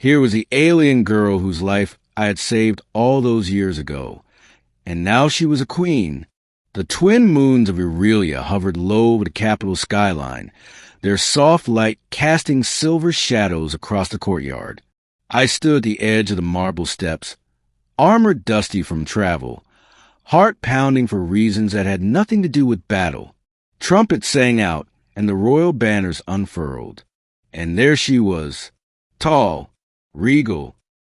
Here was the alien girl whose life I had saved all those years ago. And now she was a queen. The twin moons of Aurelia hovered low over the capital skyline, their soft light casting silver shadows across the courtyard. I stood at the edge of the marble steps, armor dusty from travel, heart pounding for reasons that had nothing to do with battle. Trumpets sang out, and the royal banners unfurled. And there she was, tall, regal,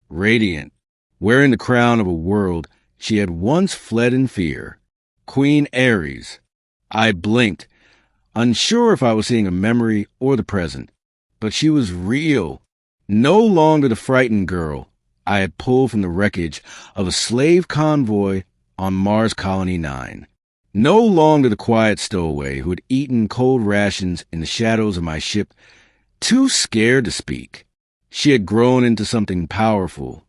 radiant, wearing the crown of a world she had once fled in fear. Queen Ares. I blinked, unsure if I was seeing a memory or the present. But she was real. No longer the frightened girl I had pulled from the wreckage of a slave convoy on Mars Colony 9. No longer the quiet stowaway who had eaten cold rations in the shadows of my ship, too scared to speak. She had grown into something powerful,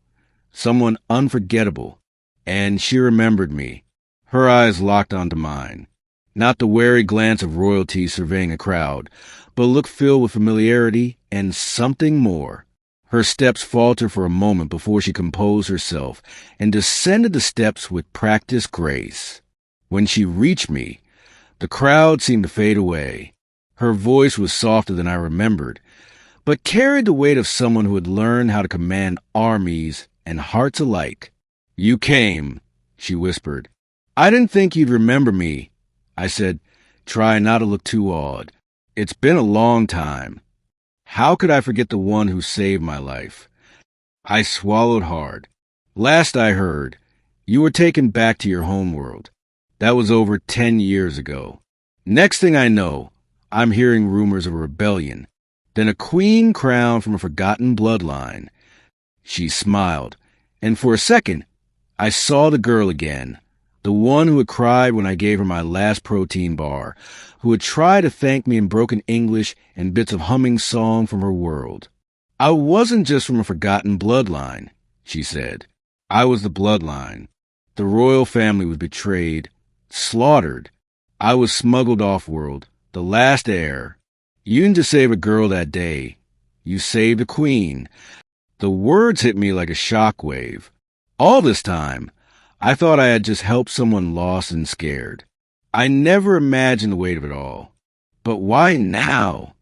someone unforgettable, and she remembered me. Her eyes locked onto mine. Not the wary glance of royalty surveying a crowd, but a look filled with familiarity and something more. Her steps faltered for a moment before she composed herself and descended the steps with practiced grace. When she reached me, the crowd seemed to fade away. Her voice was softer than I remembered, but carried the weight of someone who had learned how to command armies and hearts alike. "You came," she whispered. "I didn't think you'd remember me," I said, trying not to look too awed. "It's been a long time. How could I forget the one who saved my life?" I swallowed hard. "Last I heard, you were taken back to your homeworld. That was over 10 years ago. Next thing I know, I'm hearing rumors of a rebellion, then a queen crowned from a forgotten bloodline." She smiled, and for a second, I saw the girl again, the one who had cried when I gave her my last protein bar, who had tried to thank me in broken English and bits of humming song from her world. "I wasn't just from a forgotten bloodline," she said. "I was the bloodline. The royal family was betrayed, slaughtered. I was smuggled off-world, the last heir. You didn't just save a girl that day. You saved a queen." The words hit me like a shockwave. All this time, I thought I had just helped someone lost and scared. I never imagined the weight of it all. But why now?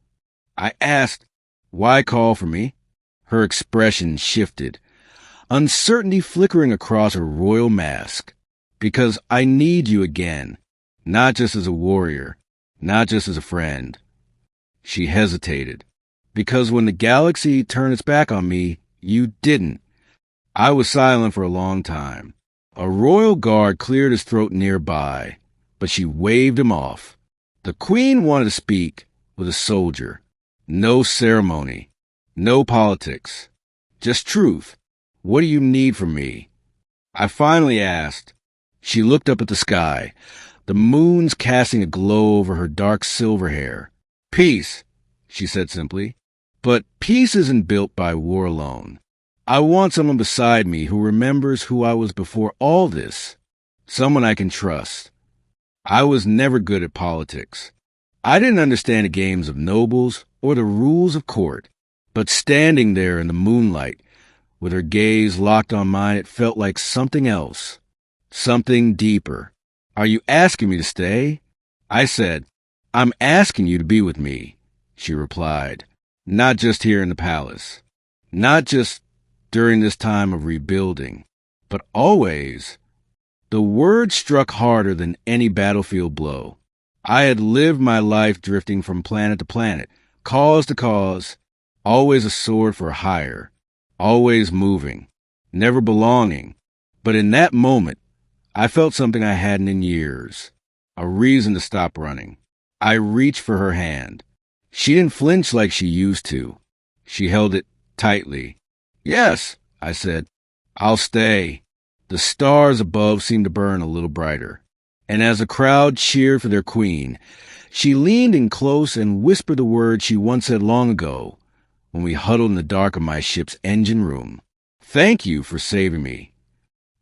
I asked, "Why call for me?" Her expression shifted, uncertainty flickering across her royal mask. "Because I need you again, not just as a warrior, not just as a friend." She hesitated. "Because when the galaxy turned its back on me, you didn't." I was silent for a long time. A royal guard cleared his throat nearby, but she waved him off. The queen wanted to speak with a soldier. No ceremony, no politics, just truth. "What do you need from me?" I finally asked. She looked up at the sky, the moons casting a glow over her dark silver hair. "Peace," she said simply. "But peace isn't built by war alone. I want someone beside me who remembers who I was before all this. Someone I can trust." I was never good at politics. I didn't understand the games of nobles or the rules of court. But standing there in the moonlight, with her gaze locked on mine, it felt like something else. Something deeper. "Are you asking me to stay?" I said. "I'm asking you to be with me," she replied. "Not just here in the palace. Not just during this time of rebuilding, but always." The word struck harder than any battlefield blow. I had lived my life drifting from planet to planet, cause to cause, always a sword for hire, always moving, never belonging. But in that moment, I felt something I hadn't in years, a reason to stop running. I reached for her hand. She didn't flinch like she used to. She held it tightly. "Yes," I said. "I'll stay." The stars above seemed to burn a little brighter. And as the crowd cheered for their queen, she leaned in close and whispered the words she once said long ago, when we huddled in the dark of my ship's engine room. "Thank you for saving me."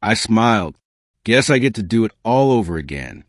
I smiled. Guess I get to do it all over again.